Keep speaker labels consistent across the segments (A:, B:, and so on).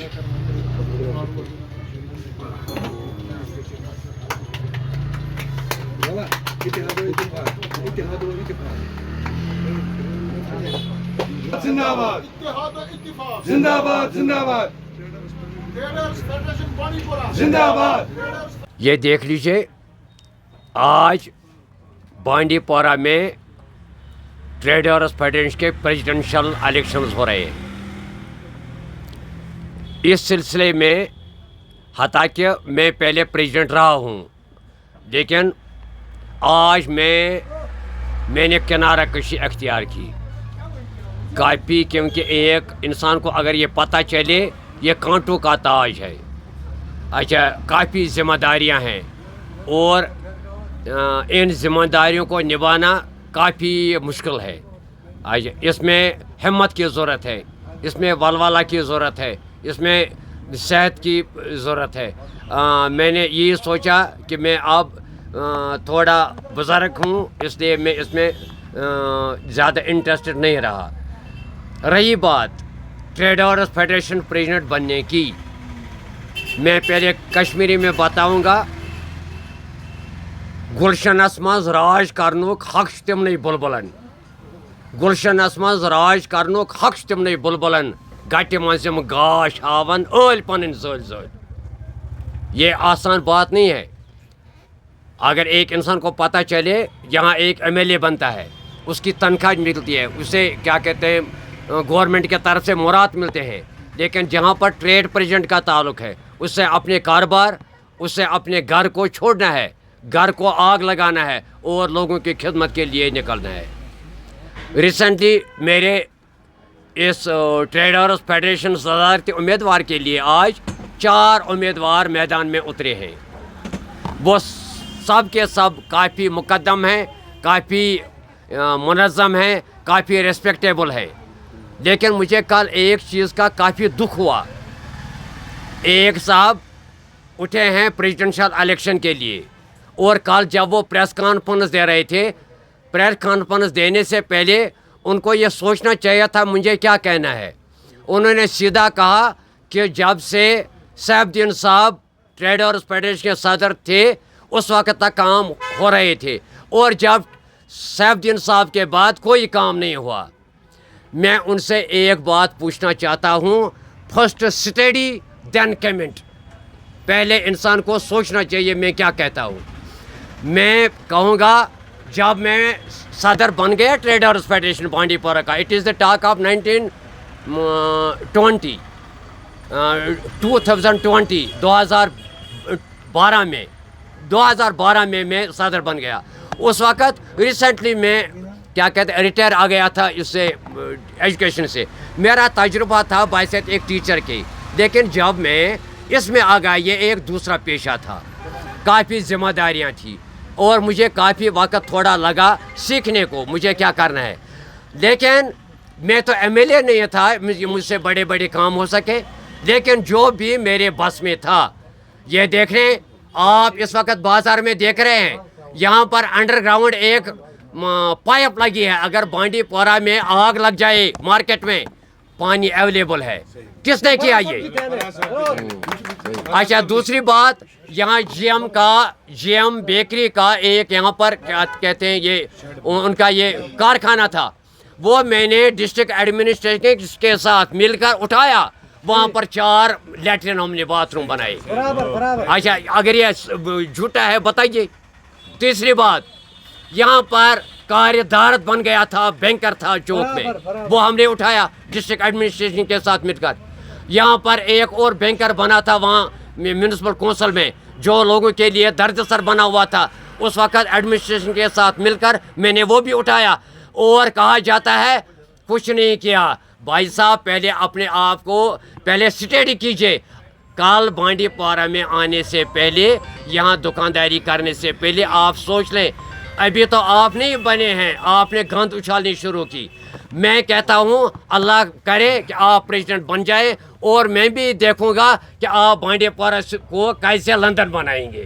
A: زندہ باد زندہ باد زندہ باد.
B: یہ دیکھ لیجئے آج بانڈی پورہ میں ٹریڈرز فیڈریشن کے پریزیڈنشل الیکشنز ہو رہے ہیں. اس سلسلے میں حتیٰ میں پہلے پریزیڈنٹ رہا ہوں، لیکن آج میں نے کنارہ کشی اختیار کی کافی، کیونکہ ایک انسان کو اگر یہ پتہ چلے یہ کانٹوں کا تاج ہے. اچھا، کافی ذمہ داریاں ہیں اور ان ذمہ داریوں کو نبھانا کافی مشکل ہے. اس میں ہمت کی ضرورت ہے، اس میں ولولہ کی ضرورت ہے، اس میں صحت کی ضرورت ہے. میں نے یہ سوچا کہ میں اب تھوڑا بزرگ ہوں، اس لیے میں اس میں زیادہ انٹرسٹڈ نہیں رہا. رہی بات ٹریڈرز فیڈریشن پریزیڈنٹ بننے کی، میں پہلے کشمیری میں بتاؤں گا. گلشنس مز راج کرنک حق تمنے بلبلن، گلشنس مز راج کرنک حق تمنے بلبلن، گٹہ مزم گاش ہاون ٲلۍ پنن زٲلۍ زٲلۍ. یہ آسان بات نہیں ہے. اگر ایک انسان کو پتہ چلے یہاں ایک ایم ایل اے بنتا ہے، اس کی تنخواہ ملتی ہے، اسے کیا کہتے ہیں گورنمنٹ کے طرف سے مراد ملتے ہیں، لیکن جہاں پر ٹریڈ پریزیڈنٹ کا تعلق ہے اس سے اپنے کاروبار، اس سے اپنے گھر کو چھوڑنا ہے، گھر کو آگ لگانا ہے اور لوگوں کی خدمت کے لیے نکلنا ہے. ریسنٹلی میرے اس ٹریڈرز فیڈریشن صدارتی امیدوار کے لیے آج 4 امیدوار میدان میں اترے ہیں. وہ سب کے سب کافی مقدم ہیں، کافی منظم ہیں، کافی ریسپیکٹیبل ہے. لیکن مجھے کل ایک چیز کا کافی دکھ ہوا. ایک صاحب اٹھے ہیں پریزیڈنشل الیکشن کے لیے، اور کل جب وہ پریس کانفرنس دے رہے تھے، پریس کانفرنس دینے سے پہلے ان کو یہ سوچنا چاہیے تھا مجھے کیا کہنا ہے. انہوں نے سیدھا کہا کہ جب سے سیف الدین صاحب ٹریڈرز فیڈریشن کے صدر تھے اس وقت تک کام ہو رہے تھے، اور جب سیف الدین صاحب کے بعد کوئی کام نہیں ہوا. میں ان سے ایک بات پوچھنا چاہتا ہوں، فرسٹ اسٹڈی دین کمنٹ. پہلے انسان کو سوچنا چاہیے میں کیا کہتا ہوں. میں کہوں گا جب میں صدر بن گیا ٹریڈرز فیڈریشن بانڈی پورہ کا، it is the talk of 1920 2012 میں میں صدر بن گیا. اس وقت ریسنٹلی میں کیا کہتے ہیں ریٹائر آ گیا تھا اس سے ایجوکیشن سے. میرا تجربہ تھا بحیثیت ایک ٹیچر کی، لیکن جب میں اس میں آ گیا یہ ایک دوسرا پیشہ تھا، کافی ذمہ داریاں تھیں اور مجھے کافی وقت تھوڑا لگا سیکھنے کو مجھے کیا کرنا ہے. لیکن میں تو ایم ایل اے نہیں تھا مجھ سے بڑے بڑے کام ہو سکے، لیکن جو بھی میرے بس میں تھا. یہ دیکھ رہے ہیں آپ اس وقت بازار میں دیکھ رہے ہیں یہاں پر انڈر گراؤنڈ ایک پائپ لگی ہے. اگر بانڈی پورہ میں آگ لگ جائے مارکیٹ میں پانی اویلیبل ہے. کس نے کیا یہ؟ اچھا، دوسری بات یہاں جی ایم بیکری کا ایک یہاں پر کیا کہتے ہیں یہ ان کا یہ کارخانہ تھا، وہ میں نے ڈسٹرکٹ ایڈمنسٹریشن کے ساتھ مل کر اٹھایا. وہاں پر 4 لیٹرین ہم نے باتھ روم بنائے. اچھا، اگر یہ جھوٹا ہے بتائیے. تیسری بات، یہاں پر کاریدارت بن گیا تھا، بینکر تھا چوک میں، وہ ہم نے اٹھایا ڈسٹرکٹ ایڈمنسٹریشن کے ساتھ مل کر. یہاں پر ایک اور بینکر بنا تھا وہاں میونسپل کونسل میں جو لوگوں کے لیے درد سر بنا ہوا تھا، اس وقت ایڈمنسٹریشن کے ساتھ مل کر میں نے وہ بھی اٹھایا. اور کہا جاتا ہے کچھ نہیں کیا. بھائی صاحب پہلے اپنے آپ کو پہلے اسٹڈی کیجئے. کل بانڈی پورہ میں آنے سے پہلے، یہاں دکانداری کرنے سے پہلے آپ سوچ لیں. ابھی تو آپ نہیں بنے ہیں، آپ نے گند اچھالنی شروع کی. میں کہتا ہوں اللہ کرے کہ آپ پریزیڈنٹ بن جائے، اور میں بھی دیکھوں گا کہ آپ بانڈی پورہ کو کیسے لندن بنائیں گے.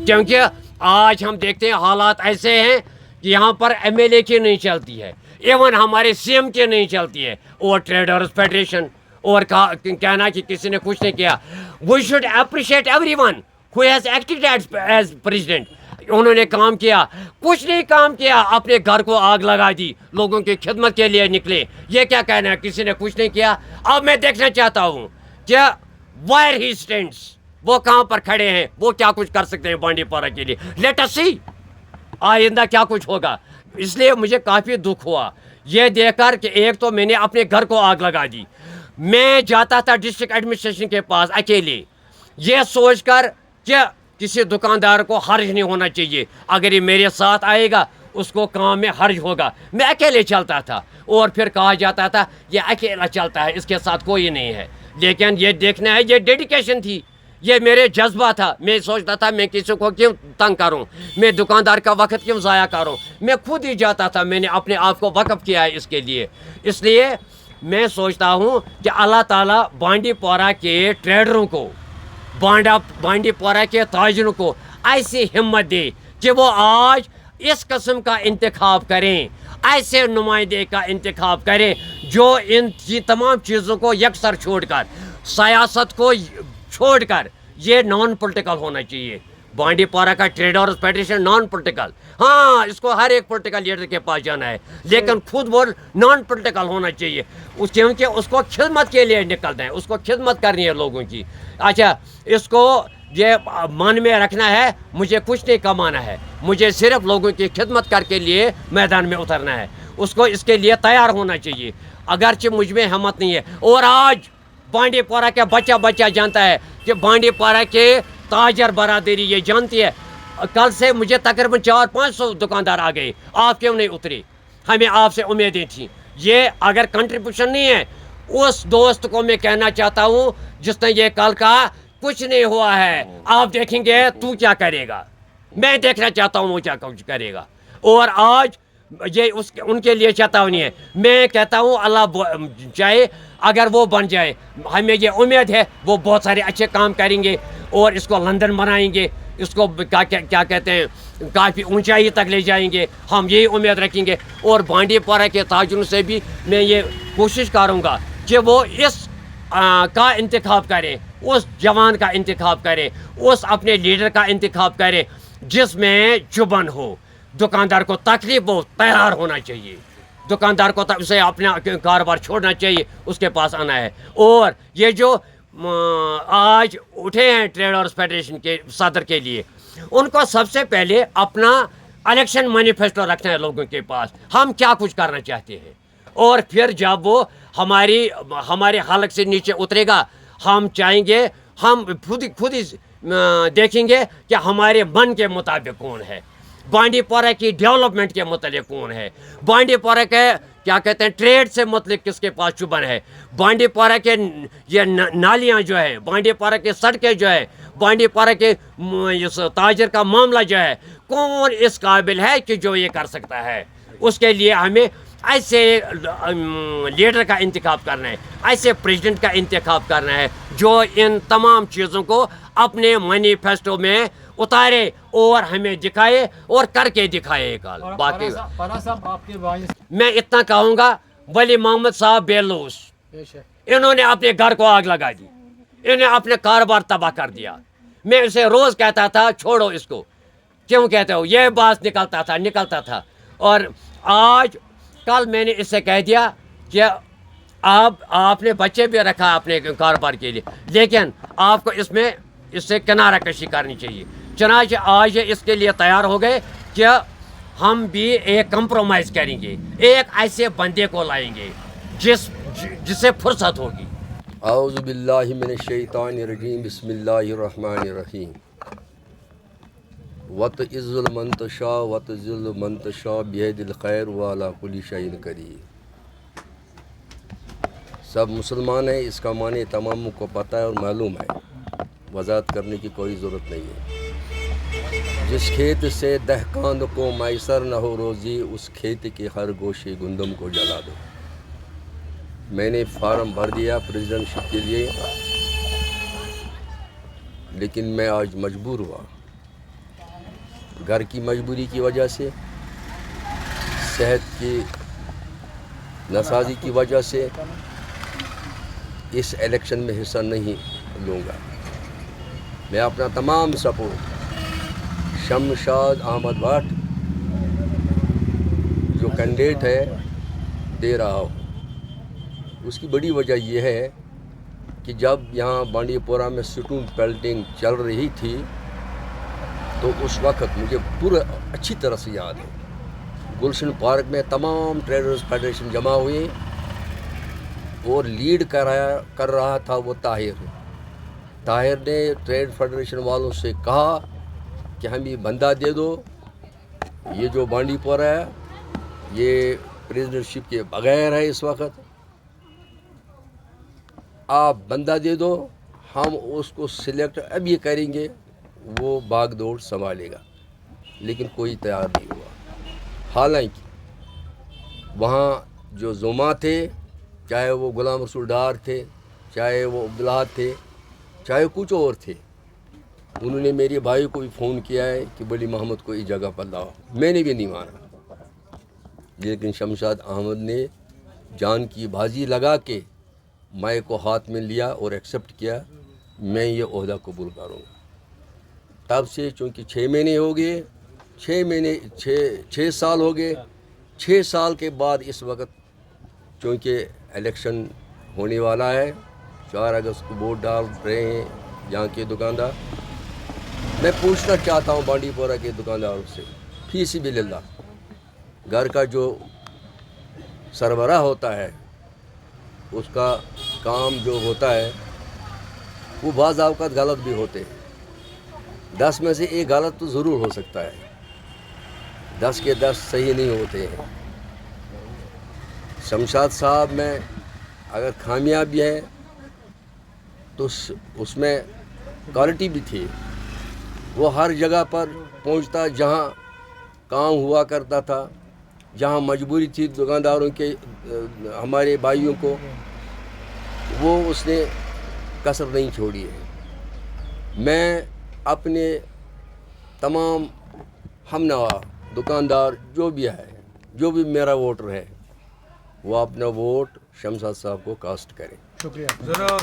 B: کیونکہ آج ہم دیکھتے ہیں حالات ایسے ہیں کہ یہاں پر ایم ایل اے کی نہیں چلتی ہے، ایون ہمارے سی ایم کی نہیں چلتی ہے، اور ٹریڈرز فیڈریشن اور کہنا کہ کسی نے کچھ نہیں کیا. We should appreciate every one who has acted as president. انہوں نے کام کیا, کچھ نہیں کام کیا, اپنے گھر کو آگ لگا دی, لوگوں کی خدمت کے لیے نکلے. یہ کیا کہنا ہے کسی نے کچھ نہیں کیا؟ اب میں دیکھنا چاہتا ہوں کہ وائر ہی اسٹینڈس, وہ کہاں پر کھڑے ہیں, وہ کیا کچھ کر سکتے ہیں بانڈی پورہ کے لیے. لیٹ اس سی آئندہ کیا کچھ ہوگا. اس لیے مجھے کافی دکھ ہوا یہ دیکھ کر کہ ایک تو میں نے اپنے گھر کو آگ لگا دی. میں جاتا تھا ڈسٹرکٹ ایڈمنسٹریشن کے پاس اکیلے, یہ سوچ کر کہ کسی دکاندار کو حرج نہیں ہونا چاہیے, اگر یہ میرے ساتھ آئے گا اس کو کام میں حرج ہوگا. میں اکیلے چلتا تھا اور پھر کہا جاتا تھا یہ اکیلا چلتا ہے, اس کے ساتھ کوئی نہیں ہے. لیکن یہ دیکھنا ہے, یہ ڈیڈیکیشن تھی, یہ میرے جذبہ تھا. میں سوچتا تھا میں کسی کو کیوں تنگ کروں, میں دکاندار کا وقت کیوں ضائع کروں. میں خود ہی جاتا تھا, میں نے اپنے آپ کو وقف کیا ہے اس کے لیے. اس لیے میں سوچتا ہوں کہ اللہ تعالیٰ بانڈی پورہ کے ٹریڈروں کو, بانڈی پورہ کے تاجروں کو ایسی ہمت دے کہ وہ آج اس قسم کا انتخاب کریں, ایسے نمائندے کا انتخاب کریں جو ان تمام چیزوں کو یکسر چھوڑ کر, سیاست کو چھوڑ کر, یہ نان پولیٹیکل ہونا چاہیے. بانڈی پورہ کا ٹریڈرز فیڈریشن نان پولیٹیکل, ہاں اس کو ہر ایک پولیٹیکل لیڈر کے پاس جانا ہے, لیکن خود وہ نان پولیٹیکل ہونا چاہیے, کیونکہ اس کو خدمت کے لیے نکلنا ہے, اس کو خدمت کرنی ہے لوگوں کی. اچھا, اس کو یہ من میں رکھنا ہے مجھے کچھ نہیں کمانا ہے, مجھے صرف لوگوں کی خدمت کر کے لیے میدان میں اترنا ہے. اس کو اس کے لیے تیار ہونا چاہیے, اگرچہ مجھ میں ہمت نہیں ہے. اور آج بانڈی پورہ کا بچہ جانتا ہے کہ بانڈی پورہ کے تاجر برادری یہ جانتی ہے. کل سے مجھے تقریباً 400-500 دکاندار آ گئے. آپ کیوں نہیں اترے؟ ہمیں آپ سے امیدیں تھیں. یہ اگر کنٹریبیوشن نہیں ہے, اس دوست کو میں کہنا چاہتا ہوں جس نے یہ کل کہا کچھ نہیں ہوا ہے, آپ دیکھیں گے تو کیا کرے گا. میں دیکھنا چاہتا ہوں وہ کیا کچھ کرے گا. اور آج یہ ان کے لیے چیتاونی ہے. میں کہتا ہوں اللہ چاہے اگر وہ بن جائے, ہمیں یہ امید ہے وہ بہت سارے اچھے کام کریں گے اور اس کو لندن بنائیں گے, اس کو کیا کہتے ہیں کافی اونچائی تک لے جائیں گے, ہم یہی امید رکھیں گے. اور بانڈی پورہ کے تاجروں سے بھی میں یہ کوشش کروں گا کہ وہ اس کا انتخاب کرے, اس جوان کا انتخاب کرے, اس اپنے لیڈر کا انتخاب کرے جس میں چبن ہو. دکاندار کو تکلیف ہو, تیار ہونا چاہیے. دکاندار کو اسے اپنا کاروبار چھوڑنا چاہیے, اس کے پاس آنا ہے. اور یہ جو آج اٹھے ہیں ٹریڈرز فیڈریشن کے صدر کے لیے, ان کو سب سے پہلے اپنا الیکشن مینیفیسٹو رکھنا ہے لوگوں کے پاس, ہم کیا کچھ کرنا چاہتے ہیں. اور پھر جب وہ ہمارے حلق سے نیچے اترے گا, ہم چاہیں گے, ہم خود ہی دیکھیں گے کہ ہمارے من کے مطابق کون ہے, بانڈی پورہ کی ڈیولپمنٹ کے متعلق کون ہے, بانڈی پورہ کے کیا کہتے ہیں ٹریڈ سے متعلق کس کے پاس چبن ہے, بانڈی پورہ کے یہ نالیاں جو ہے, بانڈی پورہ کے سڑکیں جو ہے, بانڈی پورہ کے اس تاجر کا معاملہ جو ہے, کون اس قابل ہے کہ جو یہ کر سکتا ہے. اس کے لیے ہمیں ایسے لیڈر کا انتخاب کرنا ہے, ایسے پریزیڈنٹ کا انتخاب کرنا ہے جو ان تمام چیزوں کو اپنے مینیفیسٹو میں اتارے اور ہمیں دکھائے اور کر کے دکھائے. باقی میں اتنا کہوں گا, ولی محمد صاحب بیلوس, انہوں نے اپنے گھر کو آگ لگا دی, انہوں نے اپنے کاروبار تباہ کر دیا. میں اسے روز کہتا تھا چھوڑو اس کو, کیوں کہتے ہو, یہ بات نکلتا تھا. اور آج کل میں نے اس سے کہہ دیا کہ آپ نے بچے بھی رکھا اپنے کاروبار کے لیے, لیکن آپ کو اس سے کنارہ کشی کرنی چاہیے. چنانچہ آج اس کے لیے تیار ہو گئے کہ ہم بھی ایک کمپرومائز کریں گے, ایک ایسے بندے کو لائیں گے جسے فرصت ہوگی.
C: اعوذ باللہ من الشیطان الرجیم, بسم اللہ الرحمن الرحیم. وَتُعِزُّ مَن تَشَاءُ وَتُذِلُّ مَن تَشَاءُ بِيَدِكَ الْخَيْرُ وَعَلَىٰ كُلِّ شَيْءٍ قَدِيرٌ. سب مسلمان ہیں, اس کا معنی تمام کو پتہ ہے اور معلوم ہے, وضاحت کرنے کی کوئی ضرورت نہیں ہے. جس کھیت سے دہقان کو میسر نہ ہو روزی, اس کھیت کے ہر گوشے گندم کو جلا دو. میں نے فارم بھر دیا پریزیڈنٹ شپ کے لیے, لیکن میں آج مجبور ہوا, گھر کی مجبوری کی وجہ سے, صحت کی ناسازی کی وجہ سے, اس الیکشن میں حصہ نہیں لوں گا. میں اپنا تمام سپورٹ شمشاد احمد بٹ جو کینڈیڈیٹ ہے دے رہا ہوں. اس کی بڑی وجہ یہ ہے کہ جب یہاں بانڈی پورہ میں سٹون پیلٹنگ چل رہی تھی تو اس وقت مجھے پورا اچھی طرح سے یاد ہے گلشن پارک میں تمام ٹریڈرز فیڈریشن جمع ہوئی اور لیڈ کر رہا تھا وہ طاہر نے ٹریڈ فیڈریشن والوں سے کہا کہ ہمیں بندہ دے دو. یہ جو بانڈی پورہ ہے یہ پریزیڈنٹشپ کے بغیر ہے اس وقت. آپ بندہ دے دو, ہم اس کو سلیکٹ اب یہ کریں گے, وہ بھاگ دوڑ سنبھالے گا. لیکن کوئی تیار نہیں ہوا. حالانکہ وہاں جو زما تھے, چاہے وہ غلام رسول ڈار تھے, چاہے وہ عبدالحاد تھے, چاہے کچھ اور تھے, انہوں نے میرے بھائی کو بھی فون کیا ہے کہ ولی محمد کو اس جگہ پر لاؤ. میں نے بھی نہیں مانا, لیکن شمشاد احمد نے جان کی بازی لگا کے مائک کو ہاتھ میں لیا اور ایکسیپٹ کیا, میں یہ عہدہ قبول کروں گا. تب سے چونکہ 6 مہینے ہو گئے, 6 سال ہو گئے, 6 سال کے بعد اس وقت چونکہ الیکشن ہونے والا ہے, 4 اگست کو ووٹ ڈال رہے ہیں یہاں کے دکاندار. میں پوچھنا چاہتا ہوں بانڈی پورہ کے دکانداروں سے, فی سبیل اللہ, گھر کا جو سربراہ ہوتا ہے اس کا کام جو ہوتا ہے وہ بعض اوقات غلط بھی ہوتے ہیں. 10 میں سے 1 غلط تو ضرور ہو سکتا ہے, 10 کے 10 صحیح نہیں ہوتے ہیں. شمشاد صاحب میں اگر خامیاں بھی ہیں تو اس میں کوالٹی بھی تھی. وہ ہر جگہ پر پہنچتا جہاں کام ہوا کرتا تھا, جہاں مجبوری تھی دکانداروں کے, ہمارے بھائیوں کو, وہ اس نے کسر نہیں چھوڑی ہے. میں اپنے تمام ہم نوا دکاندار جو بھی ہے, جو بھی میرا ووٹر ہے, وہ اپنا ووٹ شمشاد صاحب کو کاسٹ کرے.
A: شکریہ. ضرور.